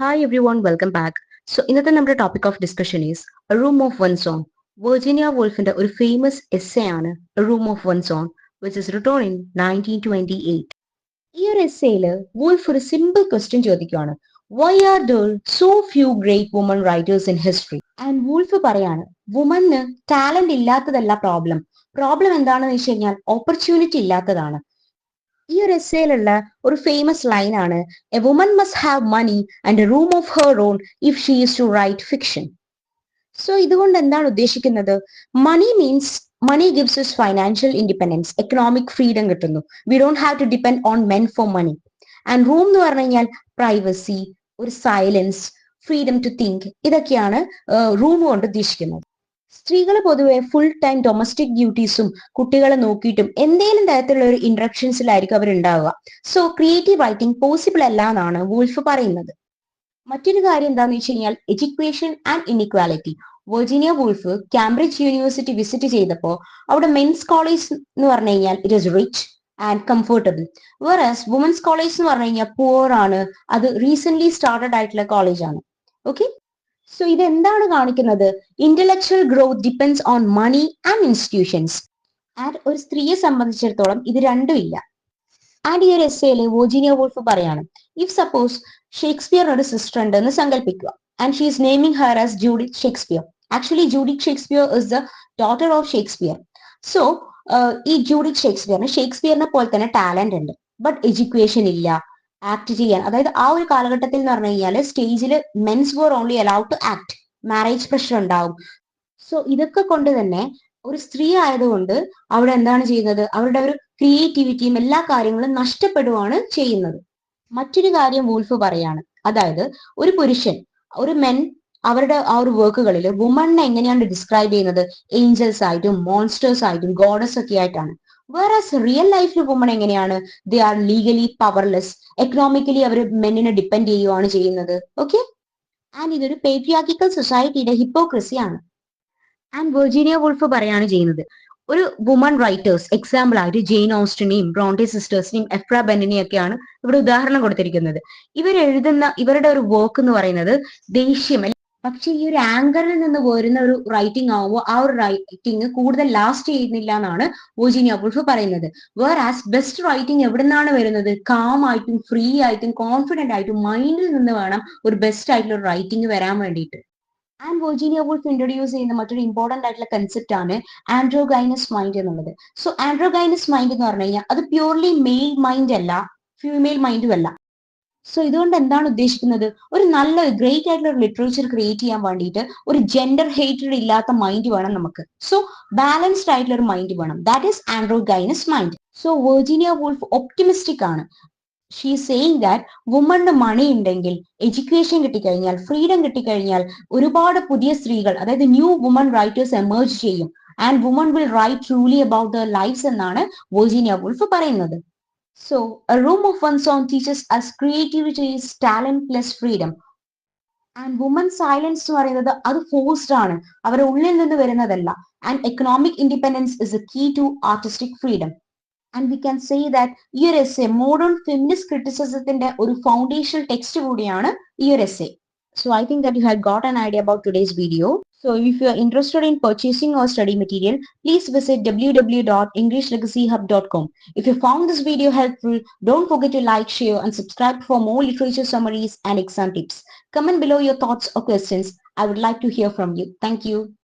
Hi everyone, welcome back. ഇന്നത്തെ നമ്മുടെ topic of discussion is a room of one's own. Virginia വോൾഫിന്റെ ഒരു famous essay ആണ് a room of one's own, which is written in 1928. ഈ ഒരു എസ്സേയില് Woolf ഒരു സിമ്പിൾ ക്വസ്റ്റ്യൻ ചോദിക്കുകയാണ്: why are there so few great woman writers in history? And Woolf പറയാണ്, വുമന് ടാലന്റ് ഇല്ലാത്തതല്ല പ്രോബ്ലം. പ്രോബ്ലം എന്താണെന്ന് വെച്ച് കഴിഞ്ഞാൽ ഓപ്പർച്യൂണിറ്റി ഇല്ലാത്തതാണ്. ഈ ഒരു എസ്സേയിലുള്ള ഒരു ഫേമസ് ലൈൻ ആണ്: a woman must have money and a room of her own if she is to write fiction. So ഇതുകൊണ്ട് എന്താണ് ഉദ്ദേശിക്കുന്നത്? Money means money gives us financial independence, economic freedom കിട്ടുന്നു. We don't have to depend on men for money. And room എന്ന് പറഞ്ഞു കഴിഞ്ഞാൽ privacy, ഒരു silence, freedom to think, ഇതൊക്കെയാണ് room കൊണ്ട് ഉദ്ദേശിക്കുന്നത്. സ്ത്രീകൾ പൊതുവെ ഫുൾ ടൈം ഡൊമസ്റ്റിക് ഡ്യൂട്ടീസും കുട്ടികളെ നോക്കിയിട്ടും എന്തെങ്കിലും തരത്തിലുള്ള ഒരു ഇന്ററാക്ഷൻസിലായിരിക്കും അവരുണ്ടാവുക. സോ ക്രിയേറ്റീവ് റൈറ്റിംഗ് പോസിബിൾ അല്ല എന്നാണ് വോൾഫ് പറയുന്നത്. മറ്റൊരു കാര്യം എന്താന്ന് വെച്ച് കഴിഞ്ഞാൽ education and inequality. Virginia Woolf Cambridge University visit ചെയ്തപ്പോൾ അവിടെ മെൻസ് കോളേജ് എന്ന് പറഞ്ഞു കഴിഞ്ഞാൽ it is rich and comfortable, whereas women's college എന്ന് പറഞ്ഞു കഴിഞ്ഞാൽ പുവർ ആണ്, അത് റീസെന്റ് സ്റ്റാർട്ടഡ് ആയിട്ടുള്ള കോളേജ് ആണ്. ഓക്കെ, സോ ഇതെന്താണ് കാണിക്കുന്നത്? Intellectual growth depends on money and institutions. And ഒരു സ്ത്രീയെ സംബന്ധിച്ചിടത്തോളം ഇത് രണ്ടും ഇല്ല. ആൻഡ് ഈ ഒരു എസ്സേയില് വെർജീനിയ വോൾഫ് പറയാണ്, ഇഫ് സപ്പോസ് ഷേക്സ്പിയറിന് ഒരു സിസ്റ്റർ ഉണ്ട് എന്ന് സങ്കല്പിക്കുക, and she is naming her as Judith Shakespeare. Actually Judith Shakespeare is the daughter of Shakespeare. So ഈ ജൂഡിത്ത് ഷേക്സ്പിയറിനെ പോലെ തന്നെ ടാലന്റ് ഉണ്ട്, ബട്ട് എഡ്യൂക്കേഷൻ ഇല്ല. ആക്ട് ചെയ്യാൻ, അതായത് ആ ഒരു കാലഘട്ടത്തിൽ എന്ന് പറഞ്ഞു കഴിഞ്ഞാൽ സ്റ്റേജിൽ men's were only allowed to act, marriage pressure ഉണ്ടാവും. സോ ഇതൊക്കെ കൊണ്ട് തന്നെ ഒരു സ്ത്രീ ആയതുകൊണ്ട് അവിടെ എന്താണ് ചെയ്യുന്നത്? അവരുടെ ഒരു ക്രിയേറ്റിവിറ്റിയും എല്ലാ കാര്യങ്ങളും നഷ്ടപ്പെടുകയാണ് ചെയ്യുന്നത്. മറ്റൊരു കാര്യം വൂൾഫ് പറയാണ്, അതായത് ഒരു പുരുഷൻ, ഒരു മെൻ അവരുടെ ആ ഒരു വർക്കുകളിൽ വുമണിനെ എങ്ങനെയാണ് ഡിസ്ക്രൈബ് ചെയ്യുന്നത്? ഏഞ്ചൽസ് ആയിട്ടും മോൺസ്റ്റേഴ്സ് ആയിട്ടും ഗോഡസ് ഒക്കെ ആയിട്ടാണ്. വേറാസ് റിയൽ ലൈഫിൽ വുമൺ എങ്ങനെയാണ്? They are legally powerless, economically അവർ മെന്നിനെ ഡിപ്പെൻഡ് ചെയ്യുകയാണ് ചെയ്യുന്നത്. ഓക്കെ, ആൻഡ് ഇതൊരു പേട്രിയാർക്കിക്കൽ സൊസൈറ്റിയുടെ ഹിപ്പോക്രസി ആണ്. ആൻഡ് വെർജീനിയ വോൾഫ് പറയാണ് ചെയ്യുന്നത്, ഒരു വുമൺ റൈറ്റേഴ്സ് എക്സാമ്പിൾ ആയിട്ട് ജെയിൻ ഓസ്റ്റനെയും ബ്രോണ്ടെ സിസ്റ്റേഴ്സിനെയും എഫ്ര ബെന്നിനെയും ഒക്കെയാണ് ഇവിടെ ഉദാഹരണം കൊടുത്തിരിക്കുന്നത്. ഇവരുടെ ഒരു വർക്ക് എന്ന് പറയുന്നത് ദേഷ്യം. പക്ഷെ ഈ ഒരു ആങ്കറിൽ നിന്ന് വരുന്ന ഒരു റൈറ്റിംഗ് ആവുമ്പോൾ ആ ഒരു റൈറ്റിംഗ് കൂടുതൽ ലാസ്റ്റ് ചെയ്യുന്നില്ല എന്നാണ് വെർജീനിയ വോൾഫ് പറയുന്നത്. വേർ ആസ് ബെസ്റ്റ് റൈറ്റിംഗ് എവിടെ നിന്നാണ് വരുന്നത്? കാം ആയിട്ടും ഫ്രീ ആയിട്ടും കോൺഫിഡന്റ് ആയിട്ടും മൈൻഡിൽ നിന്ന് വേണം ഒരു ബെസ്റ്റ് ആയിട്ടുള്ള ഒരു റൈറ്റിംഗ് വരാൻ വേണ്ടിയിട്ട്. ആൻഡ് വെർജീനിയ വോൾഫ് ഇൻട്രൊഡ്യൂസ് ചെയ്യുന്ന മറ്റൊരു ഇമ്പോർട്ടന്റ് ആയിട്ടുള്ള കൺസെപ്റ്റ് ആണ് ആൻഡ്രോഗൈനസ് മൈൻഡ് എന്നുള്ളത്. സോ ആൻഡ്രോഗൈനസ് മൈൻഡ് എന്ന് പറഞ്ഞു കഴിഞ്ഞാൽ അത് പ്യൂർലി മെയിൽ മൈൻഡ് അല്ല, ഫീമെയിൽ മൈൻഡും അല്ല. സോ ഇതുകൊണ്ട് എന്താണ് ഉദ്ദേശിക്കുന്നത്? ഒരു നല്ല ഗ്രേറ്റ് ആയിട്ടുള്ള ഒരു ലിറ്ററേച്ചർ ക്രിയേറ്റ് ചെയ്യാൻ വേണ്ടിയിട്ട് ഒരു ജെൻഡർ ഹേറ്റഡ് ഇല്ലാത്ത മൈൻഡ് വേണം നമുക്ക്. സോ ബാലൻസ്ഡ് ആയിട്ടുള്ള ഒരു മൈൻഡ് വേണം. That is androgynous mind. So Virginia Woolf optimistic ആണ്. ഷീ സെയിങ് ദാറ്റ് വുമണിന് മണി ഉണ്ടെങ്കിൽ, എഡ്യൂക്കേഷൻ കിട്ടിക്കഴിഞ്ഞാൽ, ഫ്രീഡം കിട്ടിക്കഴിഞ്ഞാൽ ഒരുപാട് പുതിയ സ്ത്രീകൾ, അതായത് ന്യൂ വുമൺ റൈറ്റേഴ്സ് എമേർജ് ചെയ്യും. And woman will write truly about their lifes എന്നാണ് വെർജീനിയ വോൾഫ് പറയുന്നത്. So a room of one's own teaches us creativity is talent plus freedom. And woman silence എന്ന് പറയുന്നത് അത് ഫോഴ്സ്ഡ് ആണ്, അവരുടെ ഉള്ളിൽ നിന്ന് വരുന്നതല്ല. And economic independence is a key to artistic freedom. And we can say that ഈ ഒരു എസ്സേ മോഡേൺ ഫെമിനിസ്റ്റ് ക്രിറ്റിസിസത്തിന്റെ ഒരു ഫൗണ്ടേഷണൽ ടെക്സ്റ്റ് കൂടിയാണ് ഈ ഒരു essay. So I think that you had got an idea about today's video. So if you are interested in purchasing our study material, please visit www.englishlegacyhub.com. If you found this video helpful, don't forget to like, share and subscribe for more literature summaries and exam tips. Comment below your thoughts or questions. I would like to hear from you. Thank you.